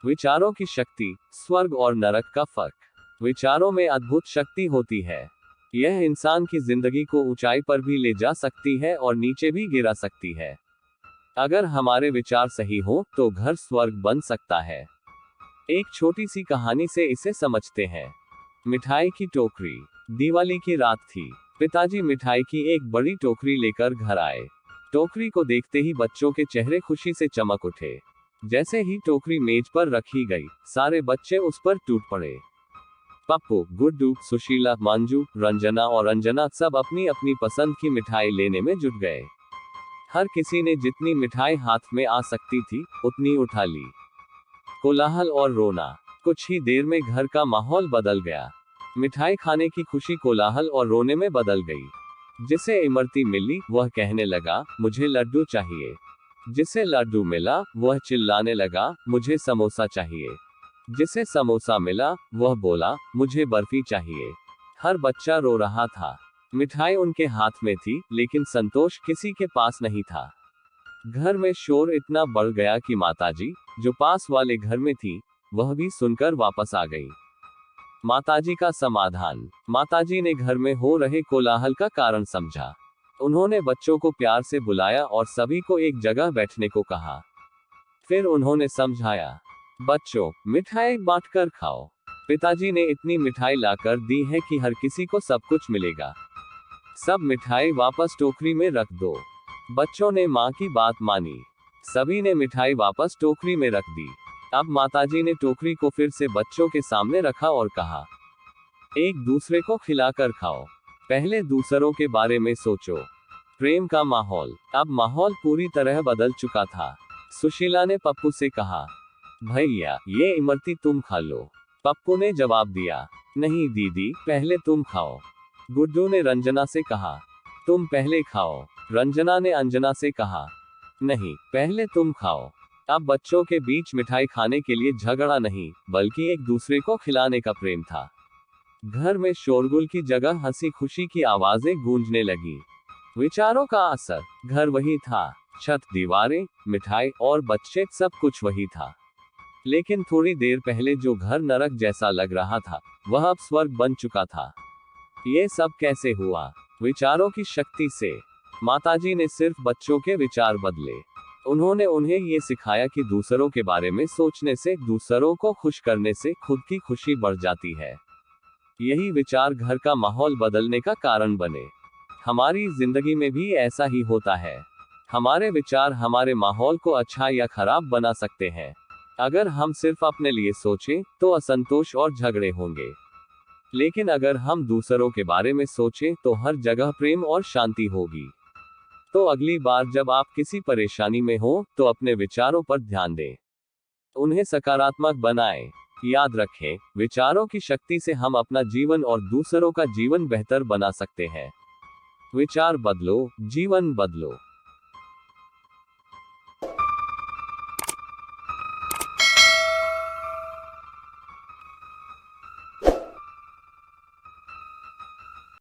विचारों की शक्ति, स्वर्ग और नरक का फर्क। विचारों में अद्भुत शक्ति होती है। यह इंसान की जिंदगी को ऊंचाई पर भी ले जा सकती है और नीचे भी गिरा सकती है। अगर हमारे विचार सही हो तो घर स्वर्ग बन सकता है। एक छोटी सी कहानी से इसे समझते हैं। मिठाई की टोकरी। दिवाली की रात थी। पिताजी मिठाई की एक बड़ी टोकरी लेकर घर आए। टोकरी को देखते ही बच्चों के चेहरे खुशी से चमक उठे। जैसे ही टोकरी मेज पर रखी गई, सारे बच्चे उस पर टूट पड़े। पप्पू, गुड्डू, सुशीला, मंजू, रंजना और अंजना सब अपनी अपनी पसंद की मिठाई लेने में जुट गए। हर किसी ने जितनी मिठाई हाथ में आ सकती थी, उतनी उठा ली। कोलाहल और रोना। कुछ ही देर में घर का माहौल बदल गया। मिठाई खाने की खुशी कोलाहल और रोने में बदल गई। जिसे इमरती मिली, वह कहने लगा, मुझे लड्डू चाहिए। जिसे लड्डू मिला, वह चिल्लाने लगा, मुझे समोसा चाहिए। जिसे समोसा मिला, वह बोला, मुझे बर्फी चाहिए। हर बच्चा रो रहा था। मिठाई उनके हाथ में थी, लेकिन संतोष किसी के पास नहीं था। घर में शोर इतना बढ़ गया कि माताजी, जो पास वाले घर में थी, वह भी सुनकर वापस आ गई। माताजी का समाधान। माताजी ने घर में हो रहे कोलाहल का कारण समझा। उन्होंने बच्चों को प्यार से बुलाया और सभी को एक जगह बैठने को कहा। फिर उन्होंने समझाया, बच्चों, मिठाई बांटकर खाओ। पिताजी ने इतनी मिठाई लाकर दी है कि हर किसी को सब कुछ मिलेगा। सब मिठाई वापस टोकरी में रख दो। बच्चों ने माँ की बात मानी। सभी ने मिठाई वापस टोकरी में रख दी। अब माताजी ने टोकरी को फिर से बच्चों के सामने रखा और कहा, एक दूसरे को खिलाकर खाओ। पहले दूसरों के बारे में सोचो। प्रेम का माहौल। अब माहौल पूरी तरह बदल चुका था। सुशीला ने पप्पू से कहा, भैया, ये इमरती तुम खा लो। पप्पू ने जवाब दिया, नहीं दीदी, पहले तुम खाओ। गुड्डू ने रंजना से कहा, तुम पहले खाओ। रंजना ने अंजना से कहा, नहीं, पहले तुम खाओ। अब बच्चों के बीच मिठाई खाने के लिए झगड़ा नहीं, बल्कि एक दूसरे को खिलाने का प्रेम था। घर में शोरगुल की जगह हंसी खुशी की आवाजें गूंजने लगी। विचारों का असर। घर वही था, छत, दीवारें, मिठाई और बच्चे, सब कुछ वही था। लेकिन थोड़ी देर पहले जो घर नरक जैसा लग रहा था, वह अब स्वर्ग बन चुका था। ये सब कैसे हुआ? विचारों की शक्ति से। माताजी ने सिर्फ बच्चों के विचार बदले। उन्होंने उन्हें ये सिखाया कि दूसरों के बारे में सोचने से, दूसरों को खुश करने से खुद की खुशी बढ़ जाती है। यही विचार घर का माहौल बदलने का कारण बने। हमारी जिंदगी में भी ऐसा ही होता है। हमारे विचार हमारे माहौल को अच्छा या खराब बना सकते हैं। अगर हम सिर्फ अपने लिए सोचें, तो असंतोष और झगड़े होंगे। लेकिन अगर हम दूसरों के बारे में सोचें, तो हर जगह प्रेम और शांति होगी। तो अगली बार जब आप किसी परेशानी में हो, तो अपने विचारों पर ध्यान दें। उन्हें सकारात्मक बनाएं। याद रखें, विचारों की शक्ति से हम अपना जीवन और दूसरों का जीवन बेहतर बना सकते हैं। विचार बदलो, जीवन बदलो।